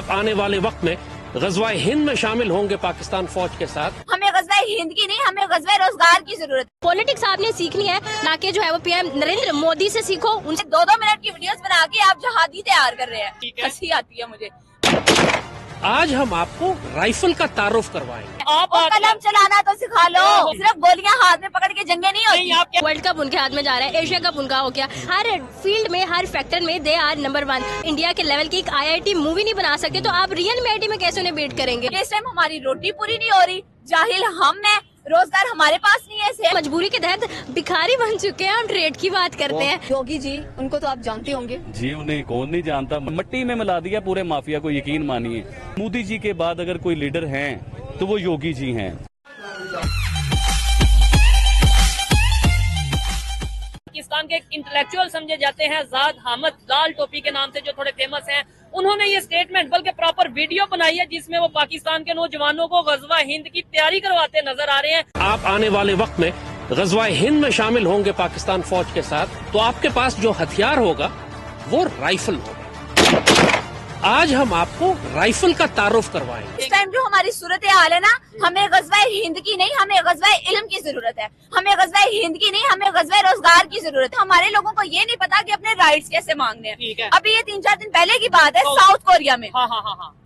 आप आने वाले वक्त में ग़ज़वा-ए हिंद में शामिल होंगे पाकिस्तान फौज के साथ। हमें ग़ज़वा-ए हिंद की नहीं, हमें ग़ज़वा-ए रोजगार की जरूरत है। पॉलिटिक्स आपने सीखनी है, ना कि जो है वो पीएम नरेंद्र मोदी से सीखो। उनसे 2-2 मिनट की वीडियोस बना के आप जहादी तैयार कर रहे हैं, हंसी आती है मुझे। आज हम आपको राइफल का तारुफ करवाएंगे। आप कलम चलाना तो सिखा लो, सिर्फ गोलियां हाथ में पकड़ के जंगे नहीं होती। वर्ल्ड कप उनके हाथ में जा रहा है, एशिया कप उनका हो गया। हर फील्ड में, हर फैक्टर में दे आर नंबर 1। इंडिया के लेवल की एक IIT मूवी नहीं बना सकते, तो आप रियल में IIT में कैसे उन्हें बीट करेंगे? इस टाइम हमारी रोटी पूरी नहीं हो रही, जाहिल हम हैं, रोजगार हमारे पास नहीं है। मजबूरी के तहत भिखारी बन चुके हैं। हम ट्रेड की बात करते हैं। योगी जी, उनको तो आप जानते होंगे जी, उन्हें कौन नहीं जानता। मिट्टी में मिला दिया पूरे माफिया को, यकीन मानिए। मोदी जी के बाद अगर कोई लीडर हैं तो वो योगी जी हैं। पाकिस्तान के इंटेलेक्चुअल समझे जाते हैं ज़ाद हामिद, लाल टोपी के नाम से जो थोड़े फेमस हैं, उन्होंने ये स्टेटमेंट बल्कि प्रॉपर वीडियो बनाई है जिसमें वो पाकिस्तान के नौजवानों को ग़ज़वा-ए हिंद की तैयारी करवाते नजर आ रहे हैं। आप आने वाले वक्त में ग़ज़वा-ए हिंद में शामिल होंगे पाकिस्तान फौज के साथ, तो आपके पास जो हथियार होगा वो राइफल होगा। आज हम आपको राइफल का तारुफ करवाएंगे। इस टाइम जो हमारी सूरत हाल है ना, हमें ग़ज़वा-ए हिंद की नहीं, हमें ग़ज़वा-ए इल्म की जरूरत है। हमें ग़ज़वा-ए हिंद की नहीं, हमें ग़ज़वा-ए रोजगार की जरूरत है। हमारे लोगों को ये नहीं पता कि अपने राइट्स कैसे मांगने हैं। अभी ये 3-4 दिन पहले की बात है, साउथ कोरिया में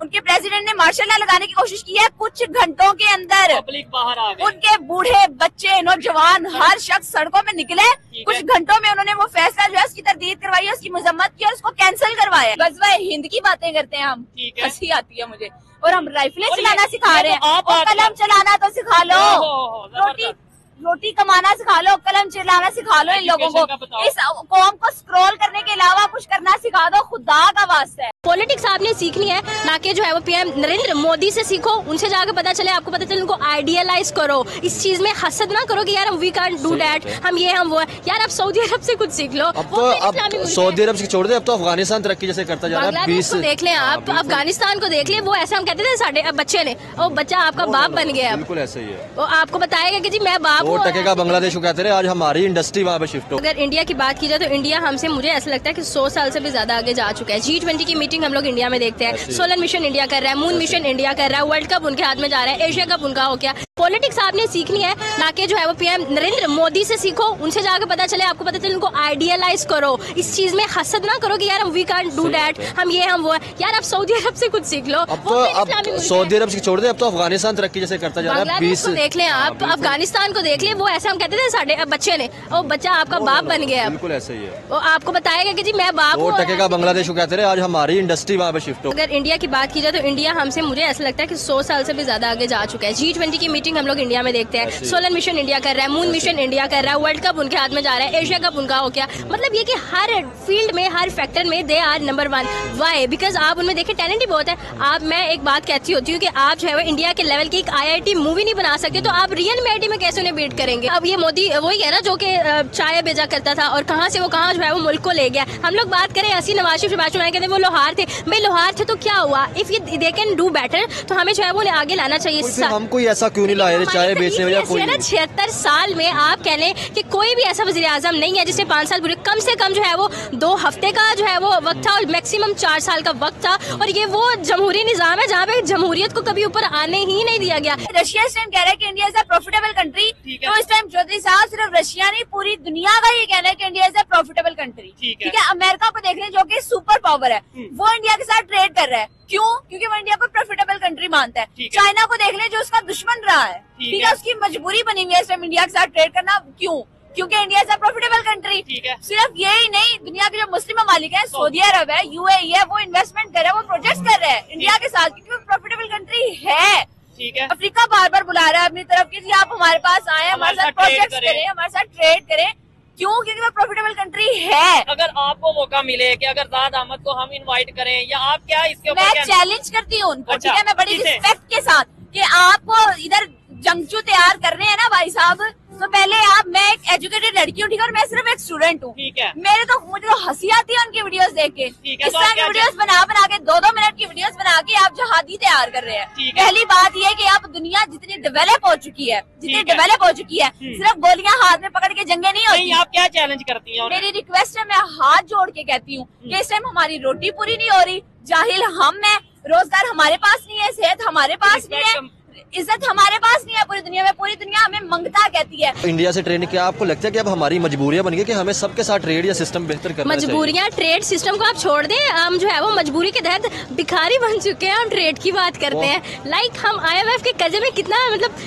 उनके प्रेसिडेंट ने मार्शल लॉ लगाने की कोशिश की है। कुछ घंटों के अंदर पब्लिक बाहर आ गई, उनके बूढ़े, बच्चे, नौजवान, हर शख्स सड़कों में निकले। कुछ घंटों में उन्होंने वो फैसला जो है उसकी तरदीद करवाई, उसकी मजम्मत की और उसको कैंसिल करवाया। ग़ज़वा-ए हिंद की बातें करते हैं हम, हंसी आती है मुझे। और हम राइफलें चलाना सिखा रहे हैं, और कलम चलाना तो सिखा लो। रोटी कमाना सिखा लो, कलम चलाना सिखा लो इन लोगों को। इस कौम को स्क्रॉल करने के अलावा कुछ करना सिखा दो, खुदा का वास्ता है। पॉलिटिक्स आपने सीखनी है, ना कि जो है वो पीएम नरेंद्र मोदी से सीखो। उनसे जाकर पता चले, आपको पता चले, उनको आइडियलाइज करो। इस चीज में हसद ना करो कि यार हम वी कांट डू दैट, हम ये हम वो है। यार आप सऊदी अरब से कुछ सीख लो। अब सऊदी अरब से छोड़ दे, अब तो अफगानिस्तान तरक्की जैसे करता जा रहा है। 20 देख लें आप, अफगानिस्तान को देख लें। वो ऐसा हम कहते थे साढ़े बच्चे ने, वो बच्चा आपका बाप बन गया। बिल्कुल ऐसा ही है। वो आपको बताएगा कि जी मैं बाप हूँ। टकेगा बांग्लादेश को कहते रहे, आज हमारी इंडस्ट्री वहाँ पे शिफ्ट हो। अगर इंडिया की बात की जाए तो इंडिया हमसे, मुझे ऐसा लगता है कि 100 साल से भी ज्यादा आगे जा चुका है। G20 की मीटिंग हम लोग इंडिया में देखते हैं, सोलर मिशन इंडिया कर रहा है, मून मिशन इंडिया कर रहा है, वर्ल्ड कप उनके हाथ में जा रहा है, एशिया कप उनका हो गया। पॉलिटिक्स आपने सीखनी है, ना कि जो है वो पीएम नरेंद्र मोदी से सीखो। उनसे जाकर पता चले, आपको पता चले, उनको आइडियलाइज करो। इस चीज में हसद ना करो कि यार हम वी कांट डू दैट, हम ये हम वो है। यार आप सऊदी अरब से कुछ सीख लो। अब तो सऊदी अरब से छोड़ दे, अब तो अफगानिस्तान तरक्की जैसे करता जा रहा है। 20 देख लें आप, अफगानिस्तान को देख लें। वो ऐसा हम कहते थे साढ़े बच्चे ने, वो बच्चा आपका बाप बन गया। बिल्कुल ऐसा ही है। वो आपको बताएगा कि जी मैं बाप हूँ। टकेगा बांग्लादेश को कहते रहे, आज हमारी इंडस्ट्री वहाँ पे शिफ्ट हो। अगर इंडिया की बात की जाए तो इंडिया हमसे, मुझे ऐसा लगता है कि 100 साल से भी ज्यादा आगे जा चुका है। G20 की मीटिंग हम लोग इंडिया में देखते हैं, सोलर मिशन इंडिया कर रहा है, मून मिशन इंडिया कर रहा है, वर्ल्ड कप उनके हाथ में जा रहा है, एशिया कप उनका हो गया। मतलब ये कि हर फील्ड में, हर फैक्टर में they are number 1। Why? Because आप उनमें देखें टैलेंट ही बहुत है। आप, मैं एक बात कहती होती हूँ कि आप जो है वो इंडिया के लेवल की एक IIT मूवी नहीं बना सकते, तो आप रियल में IIT में कैसे उन्हें बीट करेंगे? अब ये मोदी वही है ना जो कि चाय भेजा करता था और कहाँ से वो कहाँ जो है वो मुल्क को ले गया। हम लोग बात करें अस्सी नवाज शरीफ कहते हैं वो लोहार थे। भाई लोहार थे तो क्या हुआ? If they can do better, तो हमें जो है वो आगे लाना चाहिए। हम कोई ऐसा क्यों नहीं लाए चाय बेचने वाला? 76 साल में आप कह लें कि कोई भी ऐसा वज़ीर आज़म नहीं है जिसने 5 साल पूरे, कम से कम जो है वो 2 हफ्ते का जो है वो वक्त था और मैक्सिमम 4 साल का वक्त था। और ये वो जमहूरी निजाम है जहाँ पे जमहूरियत को कभी ऊपर आने ही नहीं दिया गया। रशिया इस टाइम कह रहा है कि India is a profitable country, तो इस टाइम चौधरी साहब सिर्फ रशिया नहीं, पूरी दुनिया का ये कहना है कि India is a profitable country. ठीक है, अमेरिका को देख लें जो कि सुपर पावर है, वो इंडिया के साथ ट्रेड कर रहा है। क्यों? क्योंकि वो इंडिया को प्रॉफिटेबल कंट्री मानता है। चाइना को देख लें जो उसका दुश्मन रहा है, ठीक है, उसकी मजबूरी बनी हुई है इस टाइम इंडिया के साथ ट्रेड करना। क्यों? क्योंकि India is a profitable country. सिर्फ यही नहीं, दुनिया के जो मुस्लिम ममालिक है, सऊदी अरब है, UAE है, वो इन्वेस्टमेंट कर रहे हैं, वो प्रोजेक्ट्स कर रहे हैं इंडिया के साथ, क्योंकि वो प्रॉफिटेबल कंट्री है। ठीक है, अफ्रीका बार बार बुला रहा है अपनी तरफ की, आप हमारे पास आए, हमारे साथ प्रोजेक्ट करें, हमारे साथ ट्रेड करें। क्यों? क्योंकि वो प्रॉफिटेबल कंट्री है। अगर आपको मौका मिले कि अगर ज़ाद अहमद को हम इनवाइट करें, या आप क्या इसके ऊपर? मैं चैलेंज करती हूँ उनको, ठीक है, मैं बड़ी रिस्पेक्ट के साथ, कि आपको इधर जंगजू तैयार कर रहे हैं ना भाई साहब, तो पहले आप, मैं एक एजुकेटेड लड़की हूँ, ठीक है, और मैं सिर्फ एक स्टूडेंट हूँ। ठीक है, मुझे तो हंसी आती है उनकी वीडियोस देख के। इस तरह की वीडियोस बना के 2-2 मिनट की वीडियोस बना के आप जहादी तैयार कर रहे हैं। पहली बात ये है कि आप, दुनिया जितनी डेवलप हो चुकी है, सिर्फ गोलियां हाथ में पकड़ के जंगे नहीं होती। आप क्या चैलेंज करती हैं? मेरी रिक्वेस्ट है, मैं हाथ जोड़ के कहती हूँ कि इस टाइम हमारी रोटी पूरी नहीं हो रही, जाहिल हम हैं, रोजगार हमारे पास नहीं है, सेहत हमारे पास नहीं है, इज्जत हमारे पास नहीं है पूरी दुनिया में। पूरी दुनिया हमें मंगता कहती है। इंडिया से ट्रेड, क्या आपको लगता है कि अब हमारी मजबूरियां बन गई कि हमें सबके साथ ट्रेड या सिस्टम बेहतर करना चाहिए? मजबूरियां, ट्रेड सिस्टम को आप छोड़ दें, हम जो है वो मजबूरी के तहत भिखारी बन चुके हैं, हम ट्रेड की बात करते हैं। लाइक हम IMF के कर्जे में कितना मतलब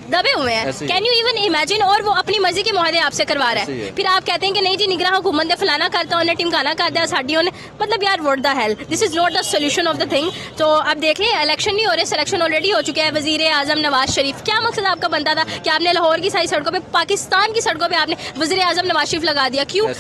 दबे हुए हैं, कैन यू इवन इमेजिन। और वो अपनी मर्जी के मुआहदे आपसे करवा रहा है, फिर आप कहते हैं कि नहीं जी निगरान हुकूमत ने फलाना करता उन्हें टिमकाना कर दिया साडियों ने। मतलब यार what the hell, this is not the solution of the thing. तो अब देख लें, इलेक्शन नहीं हो रहे, सिलेक्शन ऑलरेडी हो चुके हैं। वजीर आजम नवाज शरीफ, क्या मकसद आपका बनता था कि आपने लाहौर की सारी सड़कों पे, पाकिस्तान की सड़कों पे आपने वजीर आजम नवाज शरीफ लगा दिया? क्यों?